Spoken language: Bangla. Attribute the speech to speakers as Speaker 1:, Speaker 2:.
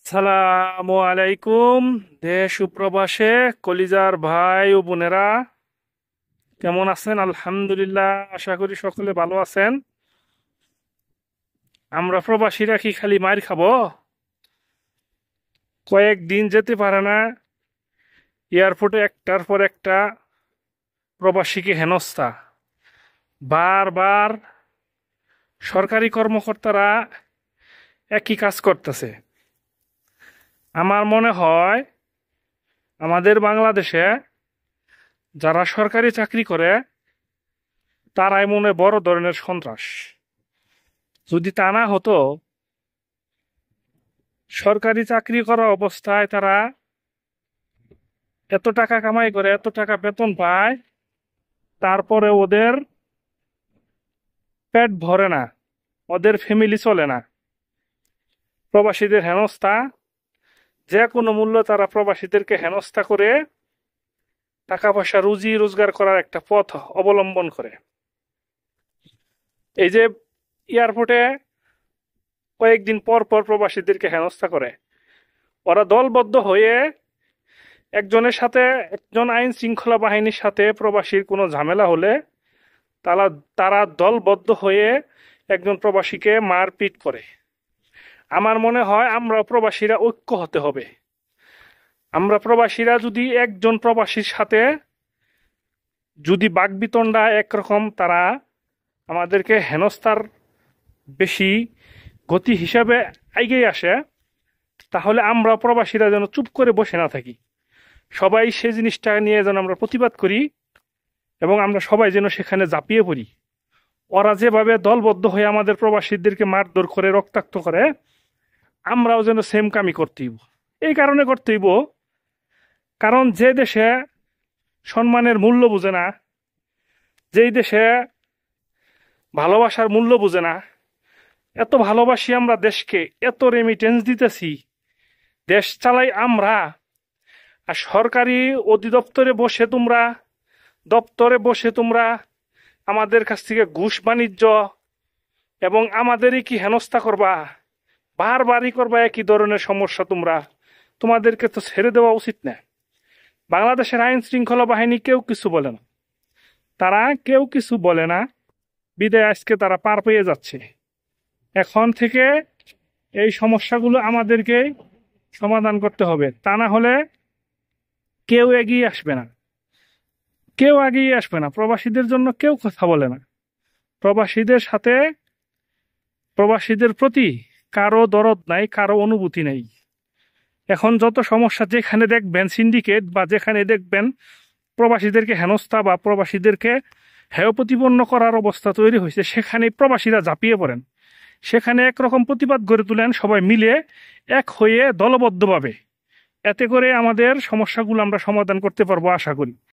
Speaker 1: সালামু আলাইকুম। দেশ ও প্রবাসে কলিজার ভাই ও বোনেরা, কেমন আছেন? আলহামদুলিল্লাহ, আশা করি সকলে ভালো আছেন। আমরা প্রবাসীরা কি খালি মার খাবো? কয়েকদিন যেতে পারে না, এয়ারপোর্টে একটার পর একটা প্রবাসীকে হেনস্থা। বারবার সরকারি কর্মকর্তারা একই কাজ করতেছে। আমার মনে হয় আমাদের বাংলাদেশে যারা সরকারি চাকরি করে তারাই মনে হয় বড় ধরনের সন্ত্রাস। যদি তা না হতো, সরকারি চাকরি করা অবস্থায় তারা এত টাকা কামাই করে, এত টাকা বেতন পায়, তারপরে ওদের পেট ভরে না, ওদের ফ্যামিলি চলে না। প্রবাসীদের হেনস্থা, যে কোনো মূল্য তারা প্রবাসীদেরকে হেনস্থা করে টাকা পয়সা রুজি রোজগার করার একটা পথ অবলম্বন করে। এই যে এয়ারপোর্টে কয়েকদিন পর পর প্রবাসীদেরকে হেনস্থা করে, ওরা দলবদ্ধ হয়ে একজন আইন শৃঙ্খলা বাহিনীর সাথে প্রবাসীর কোনো ঝামেলা হলে তারা তারা দলবদ্ধ হয়ে একজন প্রবাসীকে মারপিট করে। আমার মনে হয় আমরা প্রবাসীরা ঐক্য হতে হবে। আমরা প্রবাসীরা যদি একজন প্রবাসীর সাথে যদি বাকবিতণ্ডা একরকম, তারা আমাদেরকে হেনস্থার বেশি গতি হিসাবে এগিয়ে আসে, তাহলে আমরা প্রবাসীরা যেন চুপ করে বসে না থাকি। সবাই সেই জিনিসটা নিয়ে যেন আমরা প্রতিবাদ করি এবং আমরা সবাই যেন সেখানে ঝাঁপিয়ে পড়ি। ওরা যেভাবে দলবদ্ধ হয়ে আমাদের প্রবাসীদেরকে মারধর করে, রক্তাক্ত করে, আমরাও যেন সেম কামই করতেইব। এই কারণে করতেইব, কারণ যে দেশে সম্মানের মূল্য বুঝে না, যেই দেশে ভালোবাসার মূল্য বুঝে না, এত ভালোবাসি আমরা দেশকে, এত রেমিটেন্স দিতেছি, দেশ চালাই আমরা, আর সরকারি দপ্তরে বসে তোমরা আমাদের কাছ থেকে ঘুষ বাণিজ্য এবং আমাদেরই কি হেনস্থা করবা, বারবারই করবা একই ধরনের সমস্যা। তোমাদেরকে তো ছেড়ে দেওয়া উচিত না। বাংলাদেশের আইন শৃঙ্খলা বাহিনী কেউ কিছু বলে না, তারা কেউ কিছু বলে না, বিদায় আজকে তারা পার পেয়ে যাচ্ছে। এখন থেকে এই সমস্যাগুলো আমাদেরকে সমাধান করতে হবে, তা না হলে কেউ এগিয়ে আসবে না, কেউ এগিয়ে আসবে না। প্রবাসীদের জন্য কেউ কথা বলে না, প্রবাসীদের প্রতি কারো দরদ নাই, কারো অনুভূতি নেই। এখন যত সমস্যা, যেখানে দেখবেন সিন্ডিকেট বা যেখানে দেখবেন প্রবাসীদেরকে হেনস্থা বা প্রবাসীদেরকে হেয় প্রতিপন্ন করার অবস্থা তৈরি হয়েছে, সেখানে প্রবাসীরা ঝাঁপিয়ে পড়েন, সেখানে একরকম প্রতিবাদ গড়ে তুলেন সবাই মিলে এক হয়ে দলবদ্ধভাবে। এতে করে আমাদের সমস্যাগুলো আমরা সমাধান করতে পারবো আশা করি।